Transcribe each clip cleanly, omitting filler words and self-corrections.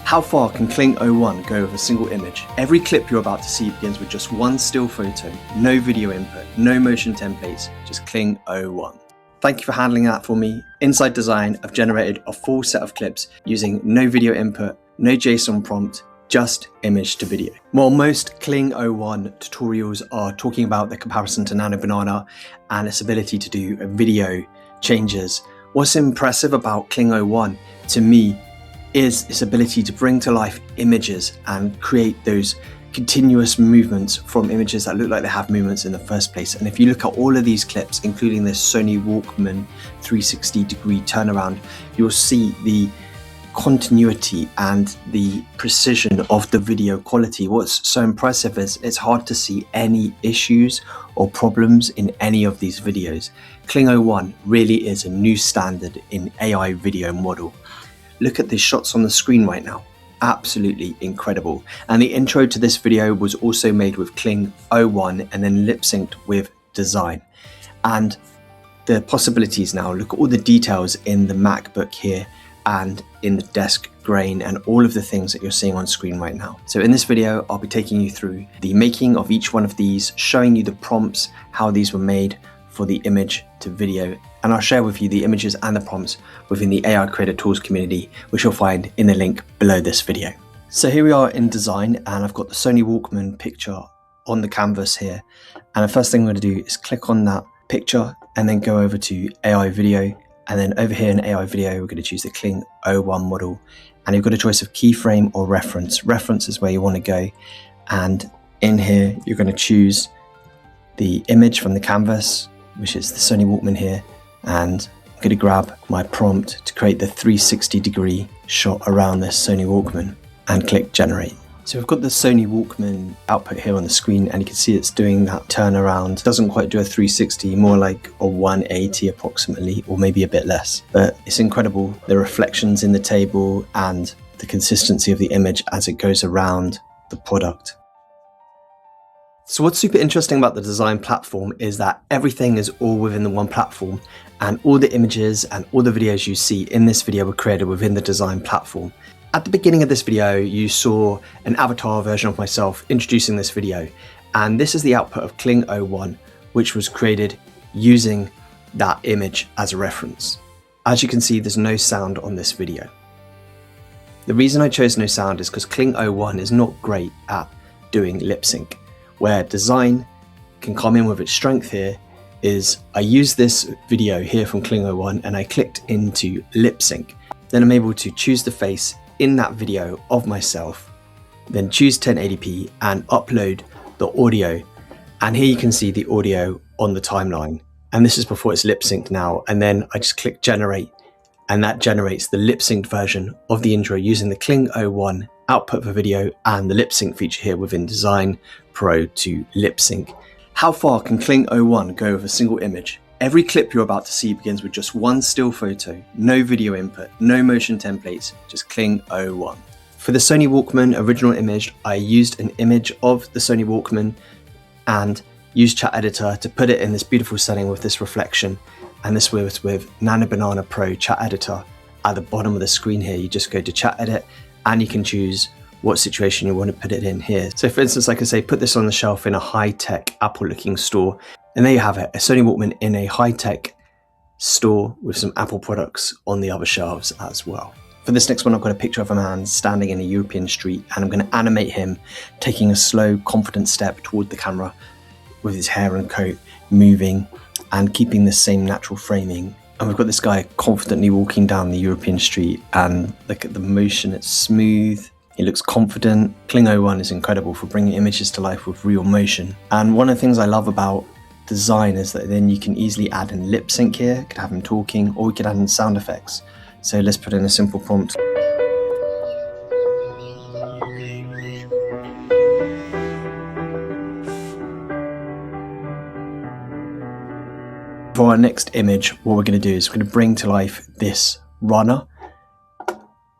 How far can Kling01 go with a single image? Every clip you're about to see begins with just one still photo, no video input, no motion templates, just Kling01. Thank you for handling that for me. Inside Dzine, I've generated a full set of clips using no video input, no JSON prompt, just image to video. While most Kling01 tutorials are talking about the comparison to Nano Banana and its ability to do video changes, what's impressive about Kling01 to me is its ability to bring to life images and create those continuous movements from images that look like they have movements in the first place. And if you look at all of these clips, including this Sony Walkman 360-degree turnaround, you'll see the continuity and the precision of the video quality. What's so impressive is it's hard to see any issues or problems in any of these videos. Kling01 really is a new standard in AI video model. Look at the shots on the screen right now. Absolutely incredible. And the intro to this video was also made with Kling01 and then lip synced with Dzine. And the possibilities now, look at all the details in the MacBook here and in the desk grain and all of the things that you're seeing on screen right now. So in this video, I'll be taking you through the making of each one of these, showing you the prompts, how these were made for the image to video, and I'll share with you the images and the prompts within the AI Creator Tools community, which you'll find in the link below this video. So here we are in Dzine, and I've got the Sony Walkman picture on the canvas here. And the first thing I'm going to do is click on that picture and then go over to AI Video. And then over here in AI Video, we're going to choose the Kling01 model. And you've got a choice of keyframe or reference. Reference is where you want to go. And in here, you're going to choose the image from the canvas, which is the Sony Walkman here. And I'm going to grab my prompt to create the 360-degree shot around this Sony Walkman and click generate. So we've got the Sony Walkman output here on the screen, and you can see it's doing that turnaround. It doesn't quite do a 360, more like a 180 approximately, or maybe a bit less. But it's incredible, the reflections in the table and the consistency of the image as it goes around the product. So what's super interesting about the Dzine platform is that everything is all within the one platform, and all the images and all the videos you see in this video were created within the Dzine platform. At the beginning of this video, you saw an avatar version of myself introducing this video, and this is the output of Kling01, which was created using that image as a reference. As you can see, there's no sound on this video. The reason I chose no sound is because Kling01 is not great at doing lip sync. Where Dzine can come in with its strength here is I used this video here from Kling01 and I clicked into lip sync. Then I'm able to choose the face in that video of myself, then choose 1080p and upload the audio. And here you can see the audio on the timeline. And this is before it's lip synced now. And then I just click generate, and that generates the lip synced version of the intro using the Kling01 output for video and the lip sync feature here within Dzine Pro to lip sync. How far can Kling01 go with a single image? Every clip you're about to see begins with just one still photo, no video input, no motion templates, just Kling01. For the Sony Walkman original image, I used an image of the Sony Walkman and used Chat Editor to put it in this beautiful setting with this reflection. And this was with Nano Banana Pro Chat Editor. At the bottom of the screen here, you just go to Chat Edit, and you can choose what situation you want to put it in here. So for instance, I can say, put this on the shelf in a high-tech Apple-looking store. And there you have it, a Sony Walkman in a high-tech store with some Apple products on the other shelves as well. For this next one, I've got a picture of a man standing in a European street, and I'm going to animate him taking a slow, confident step toward the camera with his hair and coat moving and keeping the same natural framing. And we've got this guy confidently walking down the European street, and look at the motion, it's smooth. He looks confident. Kling01 is incredible for bringing images to life with real motion. And one of the things I love about Dzine is that then you can easily add in lip sync here. You could have him talking, or we could add in sound effects. So let's put in a simple prompt. For our next image, what we're going to do is we're going to bring to life this runner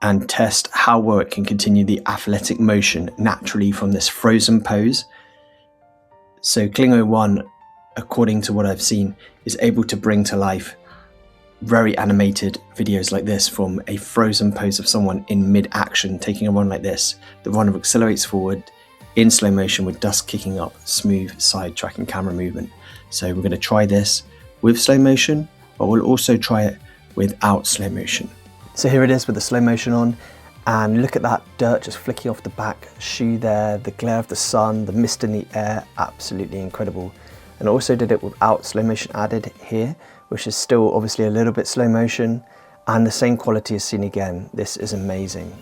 and test how well it can continue the athletic motion naturally from this frozen pose. So Kling01, according to what I've seen, is able to bring to life very animated videos like this, from a frozen pose of someone in mid-action taking a run like this. The runner accelerates forward in slow motion with dust kicking up, smooth side tracking camera movement. So we're going to try this with slow motion, but we'll also try it without slow motion. So here it is with the slow motion on, and look at that dirt just flicking off the back shoe there, the glare of the sun, the mist in the air, absolutely incredible. And also did it without slow motion added here, which is still obviously a little bit slow motion, and the same quality as seen again. This is amazing.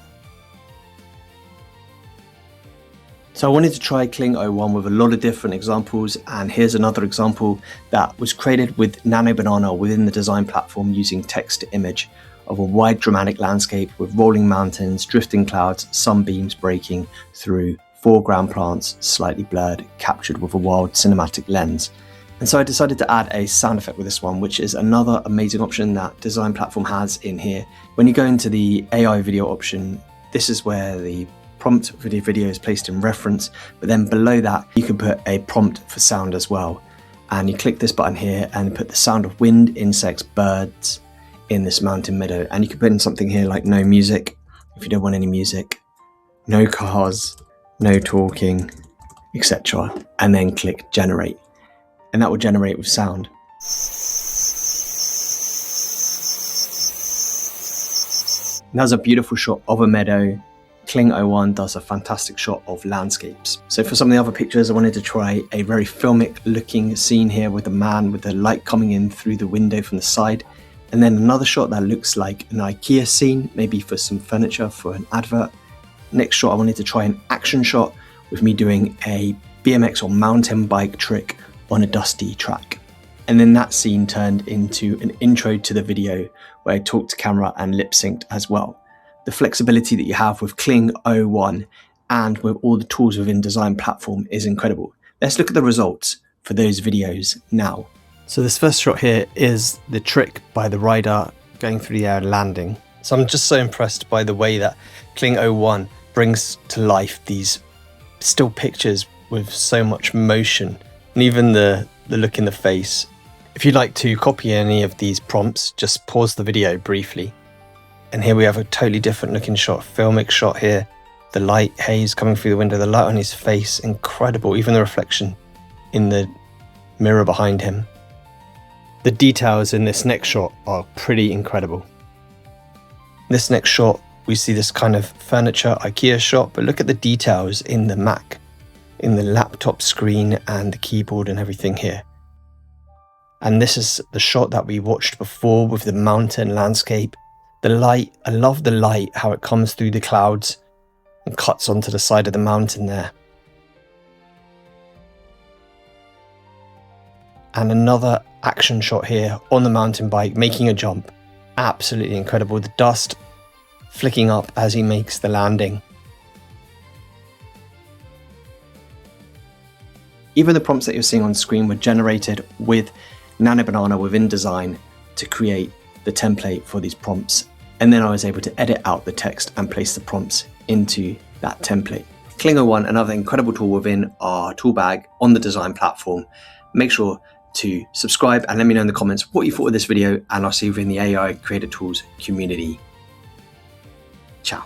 So I wanted to try Kling01 with a lot of different examples, and here's another example that was created with Nano Banana within the design platform using text to image of a wide dramatic landscape with rolling mountains, drifting clouds, sunbeams breaking through, foreground plants slightly blurred, captured with a wild cinematic lens. And so I decided to add a sound effect with this one, which is another amazing option that design platform has in here. When you go into the AI video option, this is where the prompt for the video is placed in reference, but then below that you can put a prompt for sound as well. And you click this button here and put the sound of wind, insects, birds in this mountain meadow. And you can put in something here like no music, if you don't want any music, no cars, no talking, etc. And then click generate. And that will generate with sound. And that's a beautiful shot of a meadow. Kling01 does a fantastic shot of landscapes. So for some of the other pictures, I wanted to try a very filmic looking scene here with a man with the light coming in through the window from the side. And then another shot that looks like an IKEA scene, maybe for some furniture for an advert. Next shot, I wanted to try an action shot with me doing a BMX or mountain bike trick on a dusty track. And then that scene turned into an intro to the video where I talked to camera and lip synced as well. The flexibility that you have with Kling01 and with all the tools within design platform is incredible. Let's look at the results for those videos now. So this first shot here is the trick by the rider going through the air and landing. So I'm just so impressed by the way that Kling01 brings to life these still pictures with so much motion, and even the look in the face. If you'd like to copy any of these prompts, just pause the video briefly. And here we have a totally different looking shot, filmic shot here. The light haze coming through the window, the light on his face, incredible. Even the reflection in the mirror behind him. The details in this next shot are pretty incredible. This next shot, we see this kind of furniture IKEA shot, but look at the details in the Mac, in the laptop screen and the keyboard and everything here. And this is the shot that we watched before with the mountain landscape. The light, I love the light, how it comes through the clouds and cuts onto the side of the mountain there. And another action shot here on the mountain bike, making a jump. Absolutely incredible. The dust flicking up as he makes the landing. Even the prompts that you're seeing on screen were generated with Nano Banana within Dzine to create the template for these prompts. And then I was able to edit out the text and place the prompts into that template. Kling01, another incredible tool within our tool bag on the design platform. Make sure to subscribe and let me know in the comments what you thought of this video, and I'll see you in the AI Creator Tools community. Ciao.